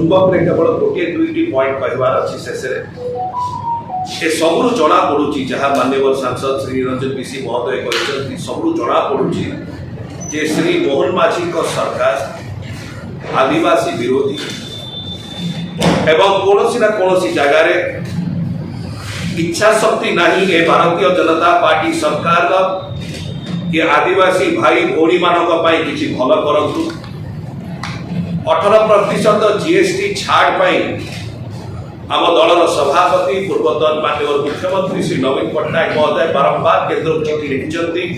चुंबक केवल गोटे दुईटी पॉइंट कहबार अच्छी शेष ए सबू जना पड़ुची जहाँ माननीय सांसद श्री निरंजन विशी महोदय कहते सबू जना पड़ुची जे श्री मोहन माझी सरकार आदिवासी विरोधी एवं कौन ना कौन जगार इच्छा शक्ति नहीं ए भारतीय जनता पार्टी सरकार कि आदिवासी भाई भौणी मानक किसी भल करतु 18% जीएसटी छाड़ पाई आम दलर सभापति पूर्वतन माननीय मुख्यमंत्री श्री नवीन पट्टनायक महोदय बारंबार केंद्र चिठी लिखिं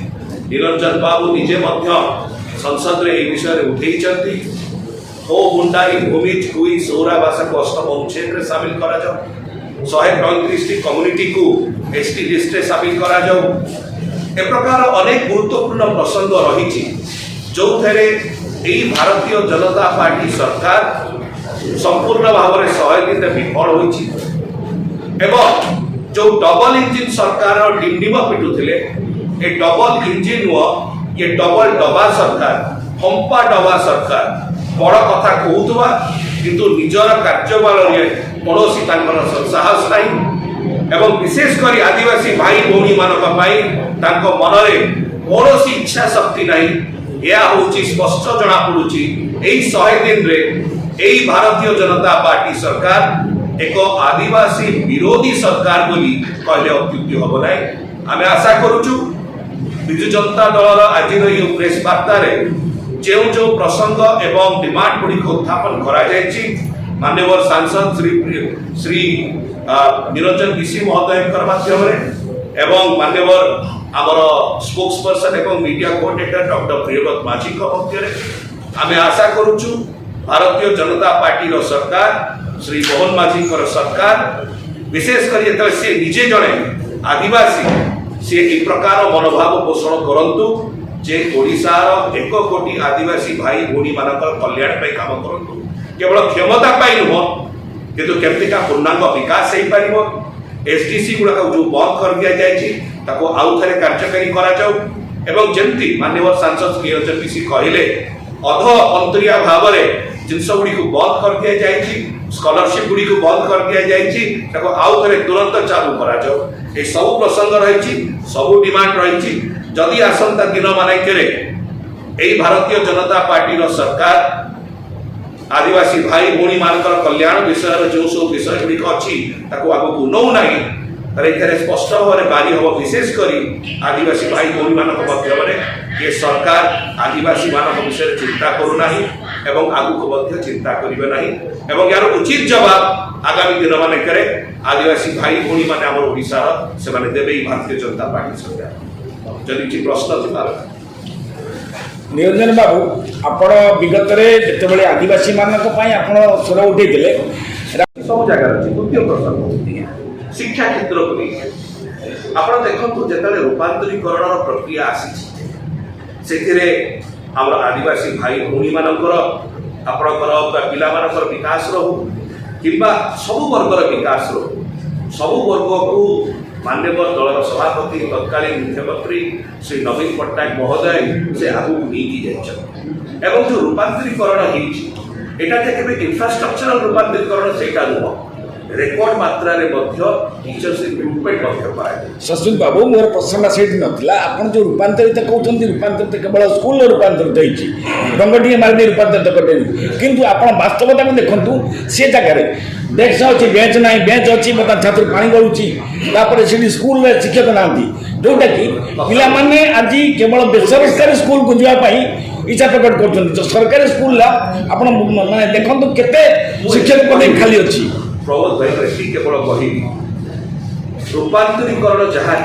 निरंजन बाबू निजे संसद में यह विषय उठे हो मुंडाई भूमिज कुई सौरावासा को अष्टम अनुच्छेद में सामिल करा जाओ 135 कम्युनिटी को एसटी लिस्ट में सामिल करा जाओ ए प्रकार अनेक गुरुत्वपूर्ण प्रसंग रही जो थे भारतीय जनता पार्टी सरकार संपूर्ण भाव में 100 दिन विफल होती जो डबल इंजिन सरकार डिंडिम पिटुले ए डबल इंजिन नुह ये डबल डबा सरकार फंपा डबा सरकार बड़ कथा कहूवा किंतु निजर कार्यबल कौन साहस नहीं एवं विशेषकर आदिवासी भाई भौणी मानक मन में कौन इच्छा शक्ति नहीं यह हूँ स्पष्ट जना पड़ुची 100 दिन रे यही भारतीय जनता पार्टी सरकार एक आदिवासी विरोधी सरकार बोली कहले अत्युक्ति हम ना आम आशा करुचु विजु जनता दलर आज प्रेस वार्ता जो जो प्रसंग एवं डिमांड गुड़ी उत्थापन करा माननीय सांसद श्री निरंजन विशी महोदय माध्यम एवं माननीय आमर स्पोक्स पर्सन एवं मीडिया कोऑर्डिनेटर डॉक्टर प्रियव्रत माझी मध्य आम आशा करुचु भारतीय जनता पार्टी सरकार श्री मोहन माझी सरकार विशेषकर जो सी निजे जड़े आदिवासी सी एक प्रकार मनोभाव पोषण करंतु जे ओडिशार 1 कोटी आदिवासी भाई भौणी मानक कल्याण पे काम करंतु केवल क्षमता पाई नुह किंतु केमतिका पूर्णांग विकास हो पार एसडीसी गुड़ाक जो बंद कर दिया जाए आउ थे कार्यकारी करा जाऊ एवं जमती माननीय सांसद निरंजन विशी कहले अध अंतरिया भाव में जिनस गुड़ी को बंद कर दिया जाए स्कॉलरशिप गुड़ी को बंद कर दिया जाए आउ थे तुरंत चालू करा जाऊ ये सब प्रसंग रही सब डिमांड रही जदि आसंता दिन मानकरे यही भारतीय जनता पार्टी सरकार आदिवासी भाई भौणी मान कल्याण विषय जो सब विषय गुड़िक अच्छी आगू नौ ना स्पष्ट भाव में बारी हम विशेषकर आदिवासी भाई भौणी मान मध्य ये सरकार आदिवासी मान विषय चिंता करूना एवं आगू चिंता करेंगे ना यार उचित जवाब आगामी दिन मानकरे आदिवासी भाई भौणी मान आम ओडिशा से देवे भारतीय जनता पार्टी सरकार जदि प्रश्न निरंजन बाबू आपण विगत में आदिवासी मानक स्वर उठे सब जगह द्वितीय प्रसंग शिक्षा क्षेत्र को लेकिन आप देखो जो रूपांतरीकरण प्रक्रिया आसी आम आदिवासी भाई भौणी मानकर आपणकर पिलामानकर विकास रो कि सब वर्गर विकास रो सब वर्ग को माननीय दलर सभापति तत्कालीन मुख्यमंत्री श्री नवीन पट्टनायक महोदय से आगू नहीं एवं जो रूपांतरीकरण होता इंफ्रास्ट्रक्चरल रूपांतरीकरण से नुह रेकर्ड मात्रा टीचर्स रिक्रुटमेंट सस्मित बाबू मोर प्रश्न से नाला आप जो रूपांतरित कहते रूपांतरित केवल स्कूल रूपांतरित होती रंगटी मार्ग रूपांतरित करेंगे किंतु आप वास्तवता को देखु सी जगह डेस्क अच्छी बेंच ना बेंच अच्छी छात्र पानी गलुची से स्कूल शिक्षक ना जोटा कि पाने आज केवल बेसरकारी स्कूल को जावाई इच्छा प्रकट कर सरकारी स्कूल आप देखो केते शिक्षक पद खाली अच्छी प्रमोद भाई केवल कह रूपांतरीकरण जहाँ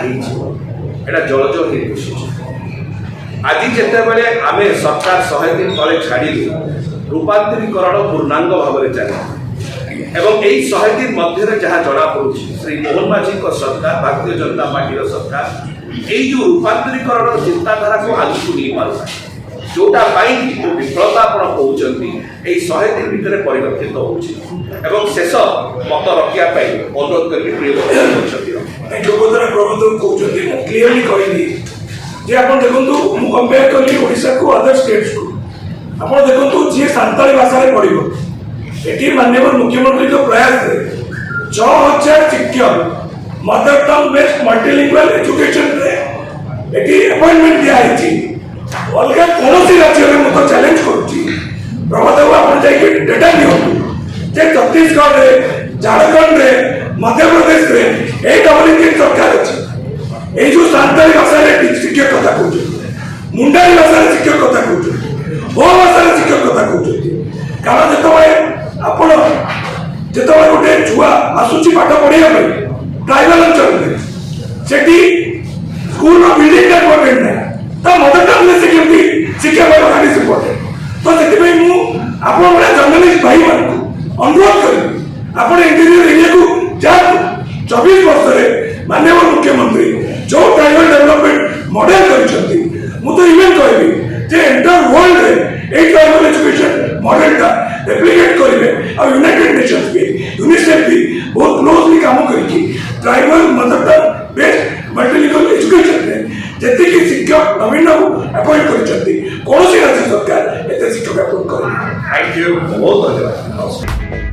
जलज हो आज जिते आम सरकार 100 दिन तले छाड़ू रूपांतरीकरण पूर्णांग भाव में चले एवं यही 100 दिन मध्य जहाँ जना पड़ी श्री मोहन माझी सरकार भारतीय जनता पार्टी सरकार यही जो रूपांतरीकरण चिंताधारा को आगू नहीं पार्ला जोटा विफलता आप कहते 100 दिन भितर परिलक्षित हो शेष मत रखा अनुरोध करके क्लीयरली कहली आप देखो मुझे कंपेयर करी ओडिशा को अदर स्टेट्स को आप देखो जी सांताली भाषा पढ़ो एटी माननीय मुख्यमंत्री जो प्रयास है 6000 शिक्षक mother tongue based multilingual education रे एटी अपॉइंटमेंट दिया है अलग कौन राज्य में मुझे चैलेंज करुच्ची प्रभात बाबू आप डेटा दिखु जे छत्तीसगढ़ रे झारखंड रे मध्य प्रदेश रे ए डबल इंजिन सरकार अच्छी ये जो सांताली भाषा शिक्षक कथा कहते मुंडारी भाषा शिक्षक कथा कहते हो भाषा शिक्षक कथा कहते कारण जिते आपण जिते गोटे छुआ आसूची पाठ पढ़िया ट्राइबल अंचल सेठी स्कूल बिल्डिंग इम्पोर्टेंट ना तो मदर टंग में से केमती शिक्षा पाठ इम्पोर्टेंट तो से मु आपण जर्नलिस्ट भाई मान अनुरोध करी आपण इंटीरियर एरिया को जातु 24 वर्ष रे माननीय मुख्यमंत्री जो ट्राइबल डेवलपमेंट मॉडल करछंती मु तो इवेंट कहबी जे एंटायर वर्ल्ड रे ए ट्राइबल एजुकेशन मॉडल का रेप्लिकेट करिवे और यूनाइटेड नेशंस भी यूनिसेफ भी बहुत क्लोजली काम करिकी tribal mother tongue based multilingual education रे जति की शिक्षक नवीन अपॉइंट करछंती कोनोसी राज्य सरकार एते शिक्षक अपॉइंट करि। थैंक यू बहुत धन्यवाद।